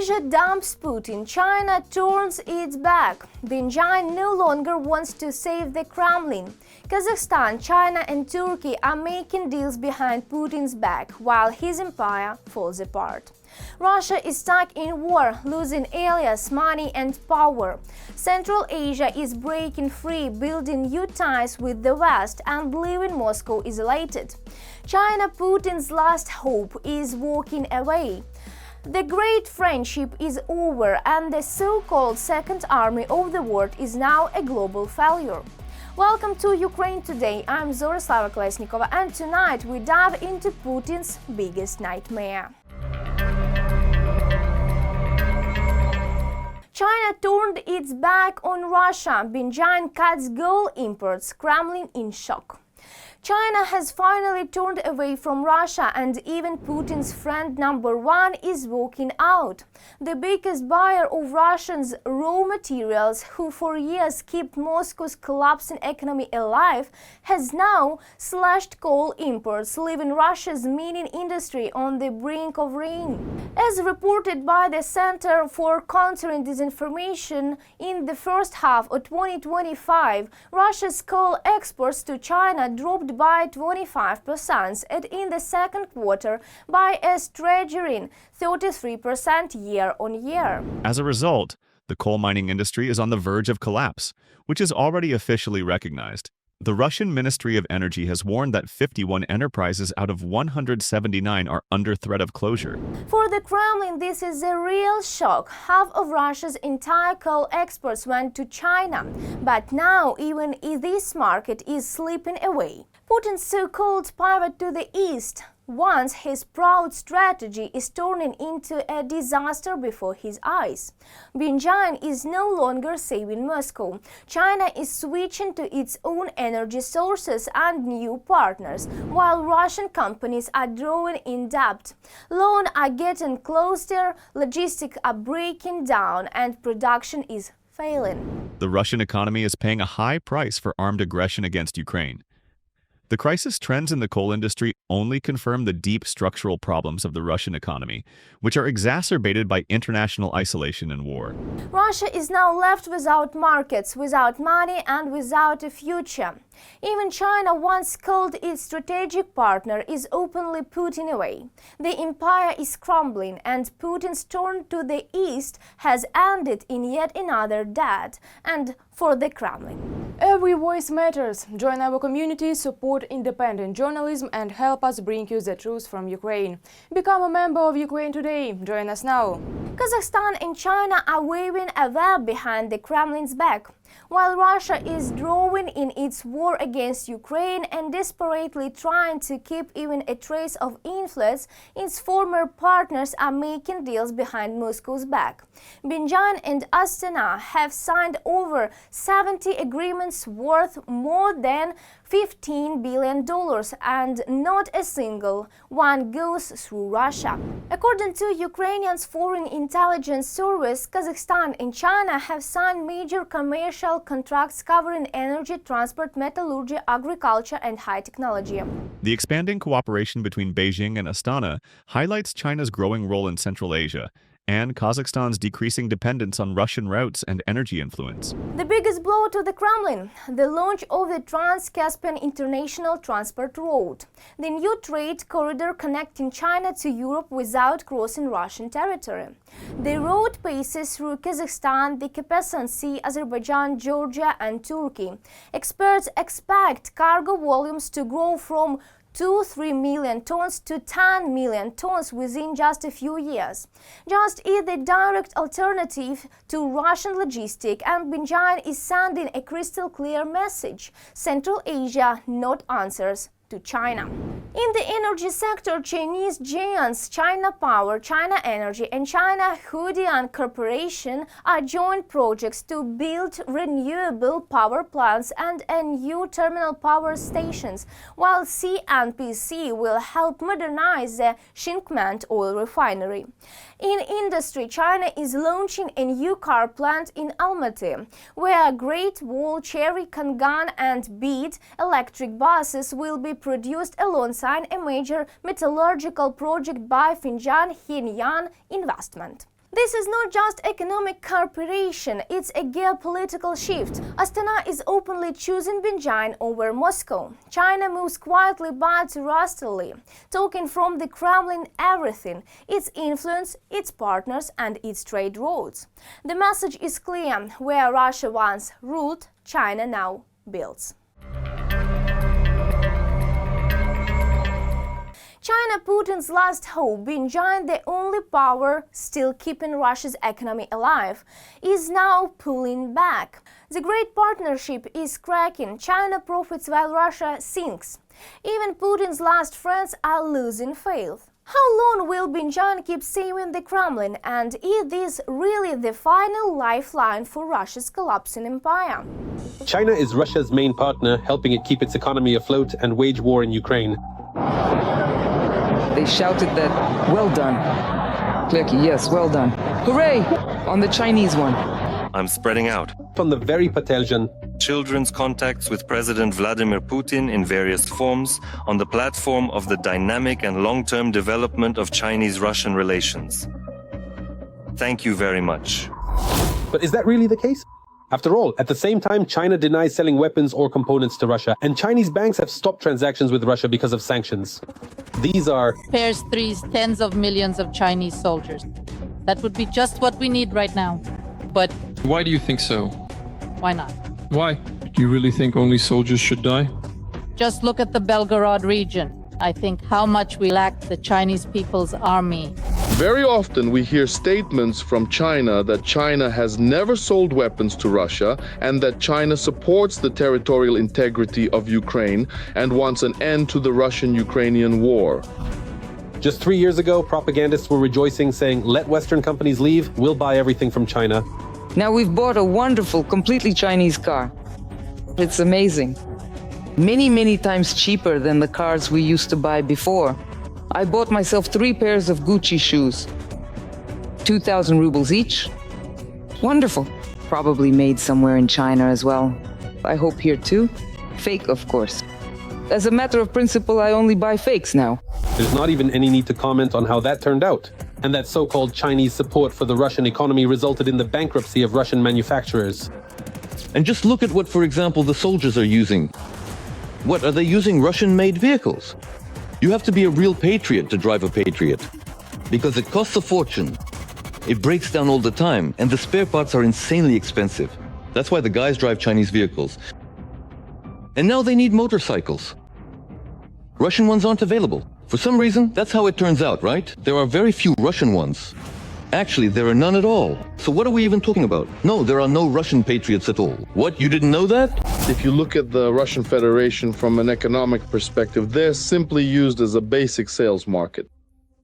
Asia dumps Putin, China turns its back. Beijing no longer wants to save the Kremlin. Kazakhstan, China and Turkey are making deals behind Putin's back while his empire falls apart. Russia is stuck in war, losing allies, money and power. Central Asia is breaking free, building new ties with the West and leaving Moscow isolated. China, Putin's last hope, is walking away. The great friendship is over and the so-called Second Army of the world is now a global failure. Welcome to Ukraine Today. I'm Zorislava Kolesnikova and tonight we dive into Putin's biggest nightmare. China turned its back on Russia. Beijing cuts gold imports, Kremlin in shock. China has finally turned away from Russia and even Putin's friend number one is walking out. The biggest buyer of Russia's raw materials, who for years kept Moscow's collapsing economy alive, has now slashed coal imports, leaving Russia's mining industry on the brink of ruin. As reported by the Center for Countering Disinformation, in the first half of 2025, Russia's coal exports to China dropped by 25% and in the second quarter by a staggering 33% year-on-year. As a result, the coal mining industry is on the verge of collapse, which is already officially recognized. The Russian Ministry of Energy has warned that 51 enterprises out of 179 are under threat of closure. For the Kremlin, this is a real shock. Half of Russia's entire coal exports went to China. But now even this market is slipping away. Putin's so-called pivot to the east, once his proud strategy, is turning into a disaster before his eyes. Beijing is no longer saving Moscow. China is switching to its own energy sources and new partners, while Russian companies are drawing in debt. Loans are getting closer, logistics are breaking down, and production is failing. The Russian economy is paying a high price for armed aggression against Ukraine. The crisis trends in the coal industry only confirm the deep structural problems of the Russian economy, which are exacerbated by international isolation and war. Russia is now left without markets, without money and without a future. Even China, once called its strategic partner, is openly putting away. The empire is crumbling and Putin's turn to the east has ended in yet another death, and for the Kremlin. Every voice matters. Join our community, support independent journalism and help us bring you the truth from Ukraine. Become a member of Ukraine Today. Join us now. Kazakhstan and China are waving a web behind the Kremlin's back. While Russia is drawing in its war against Ukraine and desperately trying to keep even a trace of influence, its former partners are making deals behind Moscow's back. Beijing and Astana have signed over 70 agreements worth more than $15 billion, and not a single one goes through Russia. According to Ukrainian's Foreign Intelligence Service, Kazakhstan and China have signed major commercial contracts covering energy, transport, metallurgy, agriculture and high technology. The expanding cooperation between Beijing and Astana highlights China's growing role in Central Asia and Kazakhstan's decreasing dependence on Russian routes and energy influence. The biggest blow to the Kremlin, the launch of the Trans-Caspian International Transport Road, the new trade corridor connecting China to Europe without crossing Russian territory. The road passes through Kazakhstan, the Caspian Sea, Azerbaijan, Georgia and Turkey. Experts expect cargo volumes to grow from 2-3 million tons to 10 million tons within just a few years. Just is the direct alternative to Russian logistics, and Beijing is sending a crystal clear message: Central Asia, not answers to China. In the energy sector, Chinese giants China Power, China Energy and China Huadian Corporation are joint projects to build renewable power plants and a new terminal power stations, while CNPC will help modernize the Shinkment oil refinery. In industry, China is launching a new car plant in Almaty, where Great Wall, Cherry, Kangan and Beat electric buses will be produced alongside a major metallurgical project by Finjan Heinyan Investment. This is not just economic cooperation, it's a geopolitical shift. Astana is openly choosing Beijing over Moscow. China moves quietly but ruthlessly, taking from the Kremlin everything: its influence, its partners and its trade routes. The message is clear: where Russia once ruled, China now builds. China, Putin's last hope, Beijing, the only power still keeping Russia's economy alive, is now pulling back. The great partnership is cracking. China profits while Russia sinks. Even Putin's last friends are losing faith. How long will Beijing keep saving the Kremlin, and is this really the final lifeline for Russia's collapsing empire? China is Russia's main partner, helping it keep its economy afloat and wage war in Ukraine. They shouted that, "Well done." Clearly, yes, well done. Hooray! On the Chinese one. I'm spreading out. On the very Patelzhan, Children's contacts with President Vladimir Putin in various forms on the platform of the dynamic and long-term development of Chinese-Russian relations. Thank you very much. But is that really the case? After all, at the same time, China denies selling weapons or components to Russia, and Chinese banks have stopped transactions with Russia because of sanctions. These are Pairs threes tens of millions of Chinese soldiers. That would be just what we need right now. But Why do you think so? why not? Why? Do you really think only soldiers should die? Just look at the Belgorod region. I think how much we lack the Chinese people's army. Very often we hear statements from China that China has never sold weapons to Russia and that China supports the territorial integrity of Ukraine and wants an end to the Russian-Ukrainian war. just 3 years ago, propagandists were rejoicing, saying, "Let Western companies leave, we'll buy everything from China." Now we've bought a wonderful, completely Chinese car. It's amazing. Many times cheaper than the cars we used to buy before. I bought myself 3 pairs of Gucci shoes. 2,000 rubles each. Wonderful. Probably made somewhere in China as well. I hope here too. Fake, of course. As a matter of principle, I only buy fakes now. There's not even any need to comment on how that turned out. And that so-called Chinese support for the Russian economy resulted in the bankruptcy of Russian manufacturers. And just look at what, for example, the soldiers are using. What, are they using Russian-made vehicles? You have to be a real patriot to drive a Patriot, because it costs a fortune. It breaks down all the time, and the spare parts are insanely expensive. That's why the guys drive Chinese vehicles. And now they need motorcycles. Russian ones aren't available. For some reason, that's how it turns out, right? There are very few Russian ones. Actually, there are none at all. So what are we even talking about? No, there are no Russian patriots at all. What, you didn't know that? If you look at the Russian Federation from an economic perspective, they're simply used as a basic sales market.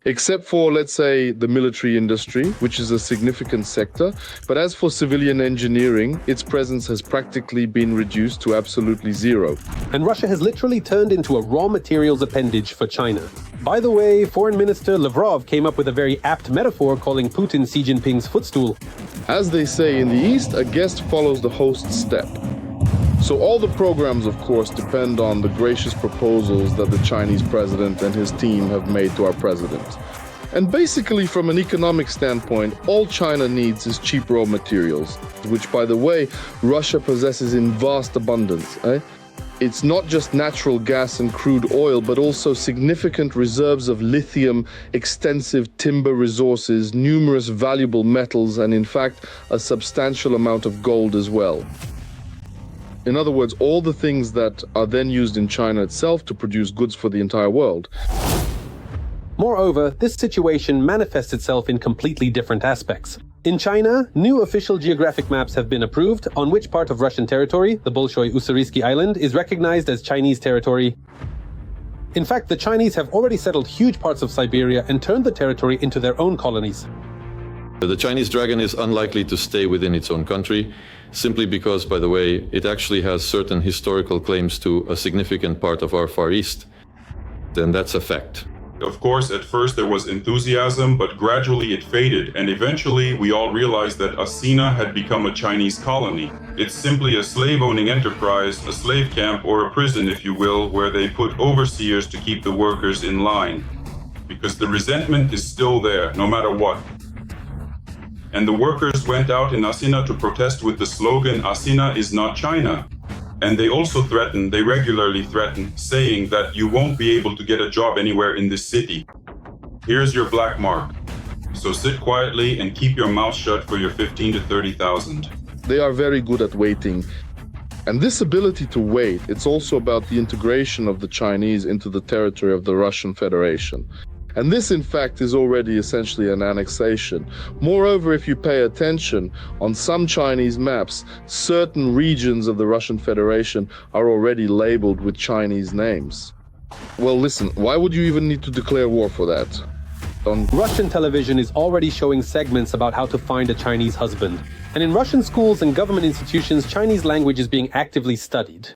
Except for, let's say, the military industry, which is a significant sector. But as for civilian engineering, its presence has practically been reduced to absolutely zero. And Russia has literally turned into a raw materials appendage for China. By the way, Foreign Minister Lavrov came up with a very apt metaphor calling Putin Xi Jinping's footstool. As they say in the East, a guest follows the host's step. So all the programs, of course, depend on the gracious proposals that the Chinese president and his team have made to our president. And basically, from an economic standpoint, all China needs is cheap raw materials, which, by the way, Russia possesses in vast abundance. It's not just natural gas and crude oil, but also significant reserves of lithium, extensive timber resources, numerous valuable metals, and in fact, a substantial amount of gold as well. In other words, all the things that are then used in China itself to produce goods for the entire world. Moreover, this situation manifests itself in completely different aspects. In China, new official geographic maps have been approved on which part of Russian territory, the Bolshoi-Ussuriysky Island, is recognized as Chinese territory. In fact, the Chinese have already settled huge parts of Siberia and turned the territory into their own colonies. The Chinese dragon is unlikely to stay within its own country, simply because, by the way, it actually has certain historical claims to a significant part of our Far East. Then that's a fact. Of course, at first there was enthusiasm, but gradually it faded, and eventually we all realized that Asina had become a Chinese colony. It's simply a slave-owning enterprise, a slave camp, or a prison, if you will, where they put overseers to keep the workers in line. Because the resentment is still there, no matter what. and the workers went out in Asina to protest with the slogan, Asina is not China. And they also they regularly threaten, saying that you won't be able to get a job anywhere in this city. Here's your black mark. So sit quietly and keep your mouth shut for your 15 to 30,000. They are very good at waiting. And this ability to wait, it's also about the integration of the Chinese into the territory of the Russian Federation. And this, in fact, is already essentially an annexation. Moreover, if you pay attention, on some Chinese maps, certain regions of the Russian Federation are already labeled with Chinese names. Well, listen, why would you even need to declare war for that? Russian television is already showing segments about how to find a Chinese husband. And in Russian schools and government institutions, Chinese language is being actively studied.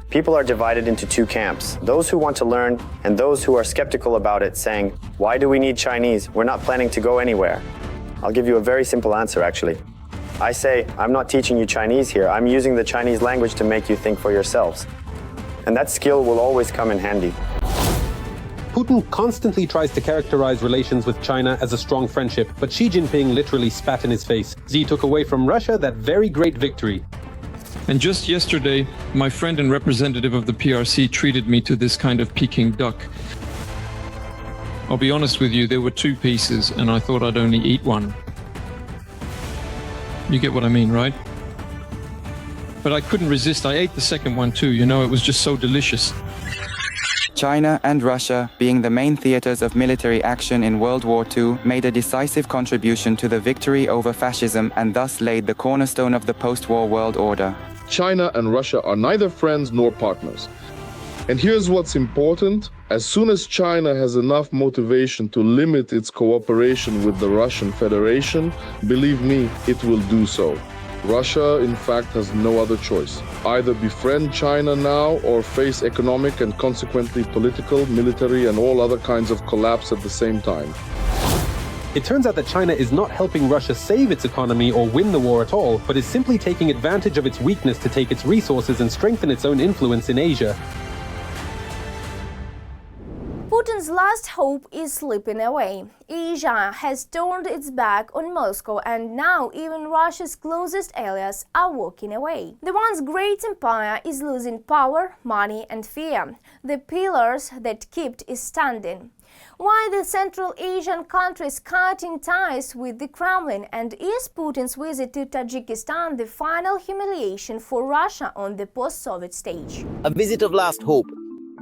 People are divided into two camps, those who want to learn and those who are skeptical about it, saying, why do we need Chinese? We're not planning to go anywhere. I'll give you a very simple answer, actually. I say, I'm not teaching you Chinese here. I'm using the Chinese language to make you think for yourselves. And that skill will always come in handy. Putin constantly tries to characterize relations with China as a strong friendship, but Xi Jinping literally spat in his face. Xi took away from Russia that very great victory. And just yesterday, my friend and representative of the PRC treated me to this kind of Peking duck. I'll be honest with you, there were two pieces, and I thought I'd only eat one. You get what I mean, right? But I couldn't resist. I ate the second one too. You know, it was just so delicious. China and Russia, being the main theaters of military action in World War II, made a decisive contribution to the victory over fascism and thus laid the cornerstone of the post-war world order. China and Russia are neither friends nor partners. And here's what's important. As soon as China has enough motivation to limit its cooperation with the Russian Federation, believe me, it will do so. Russia, in fact, has no other choice. Either befriend China now or face economic and consequently political, military, and all other kinds of collapse at the same time. It turns out that China is not helping Russia save its economy or win the war at all, but is simply taking advantage of its weakness to take its resources and strengthen its own influence in Asia. Putin's last hope is slipping away. Asia has turned its back on Moscow, and now even Russia's closest allies are walking away. The once great empire is losing power, money and fear, the pillars that kept it standing. Why the Central Asian countries cutting ties with the Kremlin, and is Putin's visit to Tajikistan the final humiliation for Russia on the post-Soviet stage? A visit of last hope.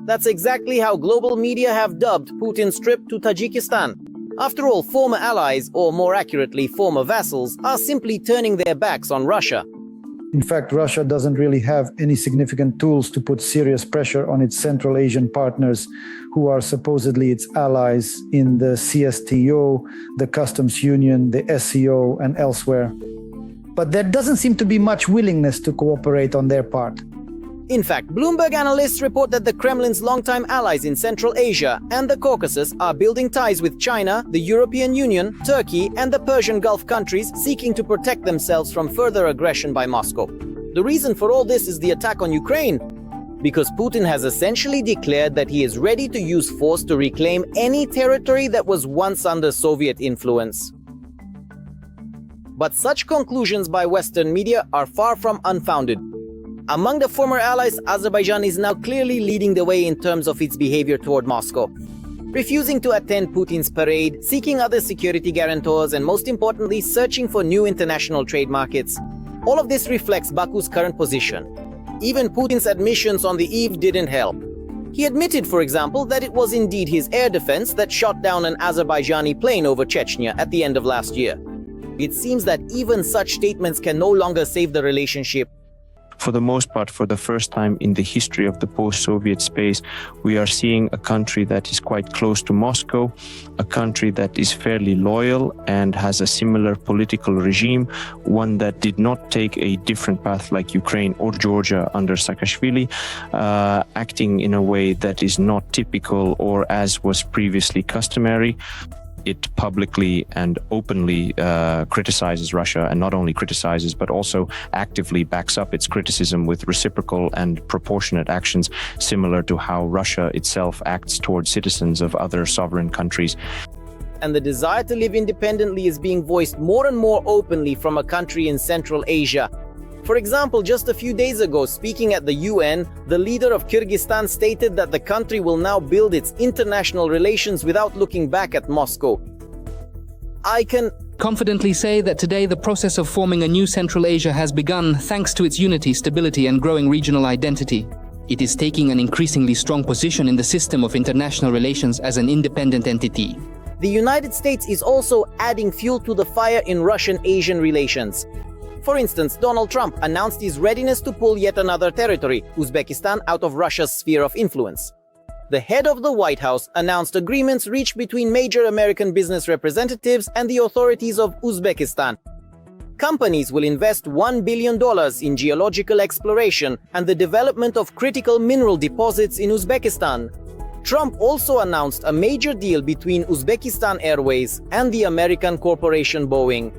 That's exactly how global media have dubbed Putin's trip to Tajikistan. After all, former allies, or more accurately, former vassals, are simply turning their backs on Russia. In fact, Russia doesn't really have any significant tools to put serious pressure on its Central Asian partners, who are supposedly its allies in the CSTO, the Customs Union, the SCO, and elsewhere. But there doesn't seem to be much willingness to cooperate on their part. In fact, Bloomberg analysts report that the Kremlin's longtime allies in Central Asia and the Caucasus are building ties with China, the European Union, Turkey, and the Persian Gulf countries, seeking to protect themselves from further aggression by Moscow. The reason for all this is the attack on Ukraine, because Putin has essentially declared that he is ready to use force to reclaim any territory that was once under Soviet influence. But such conclusions by Western media are far from unfounded. Among the former allies, Azerbaijan is now clearly leading the way in terms of its behavior toward Moscow. Refusing to attend Putin's parade, seeking other security guarantors, and most importantly, searching for new international trade markets. All of this reflects Baku's current position. Even Putin's admissions on the eve didn't help. He admitted, for example, that it was indeed his air defense that shot down an Azerbaijani plane over Chechnya at the end of last year. It seems that even such statements can no longer save the relationship. For the most part, for the first time in the history of the post-Soviet space, we are seeing a country that is quite close to Moscow, a country that is fairly loyal and has a similar political regime, one that did not take a different path like Ukraine or Georgia under Saakashvili, acting in a way that is not typical or as was previously customary. it publicly and openly criticizes Russia, and not only criticizes, but also actively backs up its criticism with reciprocal and proportionate actions, similar to how Russia itself acts towards citizens of other sovereign countries. And the desire to live independently is being voiced more and more openly from a country in Central Asia. For example, just a few days ago, speaking at the UN, the leader of Kyrgyzstan stated that the country will now build its international relations without looking back at Moscow. I can confidently say that today the process of forming a new Central Asia has begun thanks to its unity, stability and growing regional identity. It is taking an increasingly strong position in the system of international relations as an independent entity. The United States is also adding fuel to the fire in Russian-Asian relations. For instance, Donald Trump announced his readiness to pull yet another territory, Uzbekistan, out of Russia's sphere of influence. The head of the White House announced agreements reached between major American business representatives and the authorities of Uzbekistan. Companies will invest $1 billion in geological exploration and the development of critical mineral deposits in Uzbekistan. Trump also announced a major deal between Uzbekistan Airways and the American corporation Boeing.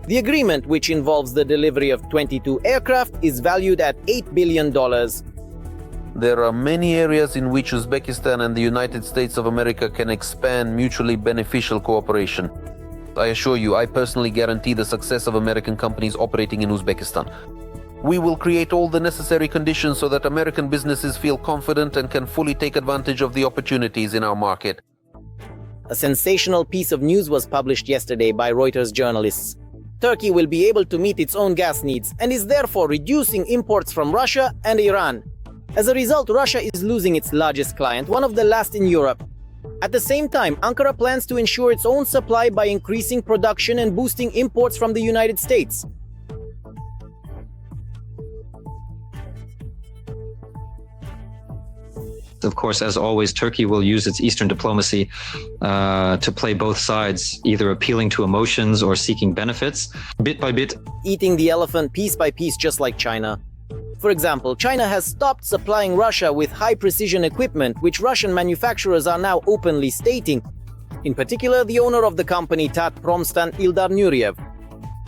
The agreement, which involves the delivery of 22 aircraft, is valued at $8 billion. There are many areas in which Uzbekistan and the United States of America can expand mutually beneficial cooperation. I assure you, I personally guarantee the success of American companies operating in Uzbekistan. We will create all the necessary conditions so that American businesses feel confident and can fully take advantage of the opportunities in our market. A sensational piece of news was published yesterday by Reuters journalists. Turkey will be able to meet its own gas needs and is therefore reducing imports from Russia and Iran. As a result, Russia is losing its largest client, one of the last in Europe. At the same time, Ankara plans to ensure its own supply by increasing production and boosting imports from the United States. Of course, as always, Turkey will use its Eastern diplomacy to play both sides, either appealing to emotions or seeking benefits, bit by bit. Eating the elephant piece by piece, just like China. For example, China has stopped supplying Russia with high-precision equipment, which Russian manufacturers are now openly stating. In particular, the owner of the company Tatpromstan, Ildar Nuryev.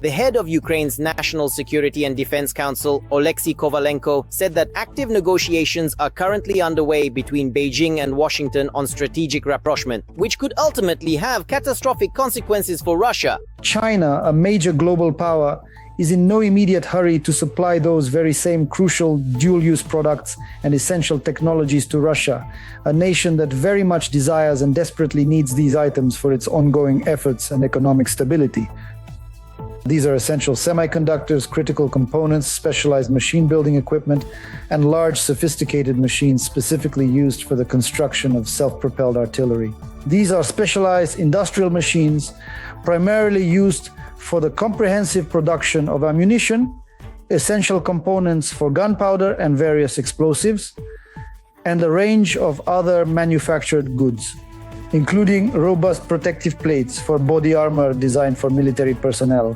The head of Ukraine's National Security and Defense Council, Oleksiy Kovalenko, said that active negotiations are currently underway between Beijing and Washington on strategic rapprochement, which could ultimately have catastrophic consequences for Russia. China, a major global power, is in no immediate hurry to supply those very same crucial dual-use products and essential technologies to Russia, a nation that very much desires and desperately needs these items for its ongoing efforts and economic stability. These are essential semiconductors, critical components, specialized machine building equipment, and large sophisticated machines specifically used for the construction of self-propelled artillery. These are specialized industrial machines primarily used for the comprehensive production of ammunition, essential components for gunpowder and various explosives, and a range of other manufactured goods, including robust protective plates for body armor designed for military personnel.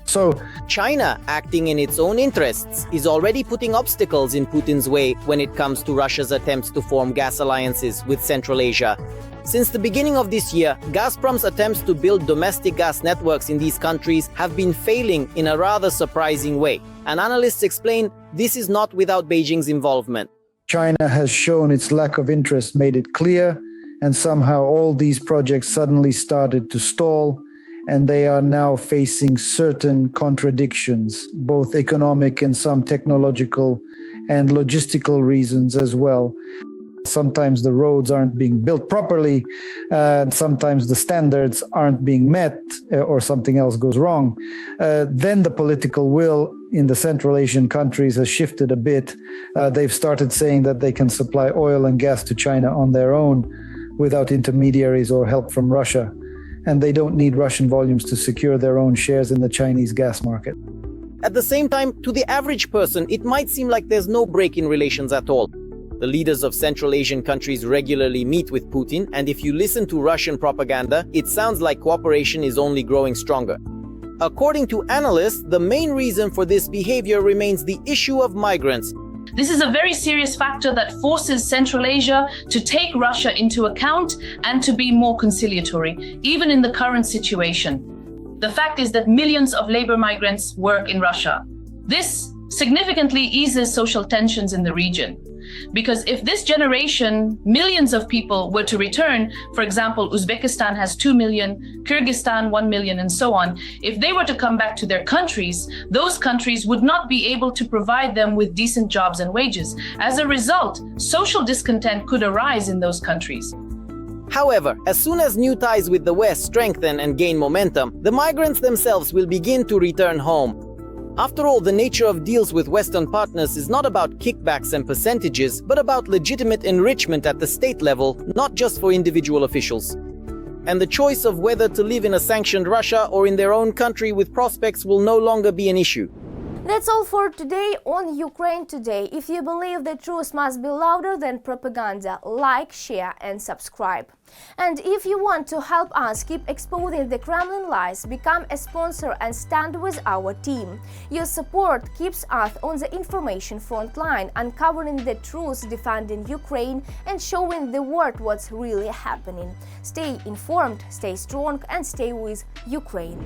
So, China, acting in its own interests, is already putting obstacles in Putin's way when it comes to Russia's attempts to form gas alliances with Central Asia. Since the beginning of this year, Gazprom's attempts to build domestic gas networks in these countries have been failing in a rather surprising way. And analysts explain this is not without Beijing's involvement. China has shown its lack of interest, made it clear, and somehow all these projects suddenly started to stall, and they are now facing certain contradictions, both economic and some technological and logistical reasons as well. Sometimes the roads aren't being built properly, and sometimes the standards aren't being met, or something else goes wrong. Then the political will in the Central Asian countries has shifted a bit. They've started saying that they can supply oil and gas to China on their own without intermediaries or help from Russia. And they don't need Russian volumes to secure their own shares in the Chinese gas market. At the same time, to the average person, it might seem like there's no break in relations at all. The leaders of Central Asian countries regularly meet with Putin, and if you listen to Russian propaganda, it sounds like cooperation is only growing stronger. According to analysts, the main reason for this behavior remains the issue of migrants. This is a very serious factor that forces Central Asia to take Russia into account and to be more conciliatory, even in the current situation. The fact is that millions of labor migrants work in Russia. This significantly eases social tensions in the region. Because if this generation, millions of people were to return, for example, Uzbekistan has 2 million, Kyrgyzstan 1 million, and so on, if they were to come back to their countries, those countries would not be able to provide them with decent jobs and wages. As a result, social discontent could arise in those countries. However, as soon as new ties with the West strengthen and gain momentum, the migrants themselves will begin to return home. After all, the nature of deals with Western partners is not about kickbacks and percentages, but about legitimate enrichment at the state level, not just for individual officials. And the choice of whether to live in a sanctioned Russia or in their own country with prospects will no longer be an issue. That's all for today on Ukraine Today. If you believe the truth must be louder than propaganda, like, share and subscribe. And if you want to help us keep exposing the Kremlin lies, become a sponsor and stand with our team. Your support keeps us on the information front line, uncovering the truth, defending Ukraine and showing the world what's really happening. Stay informed, stay strong and stay with Ukraine.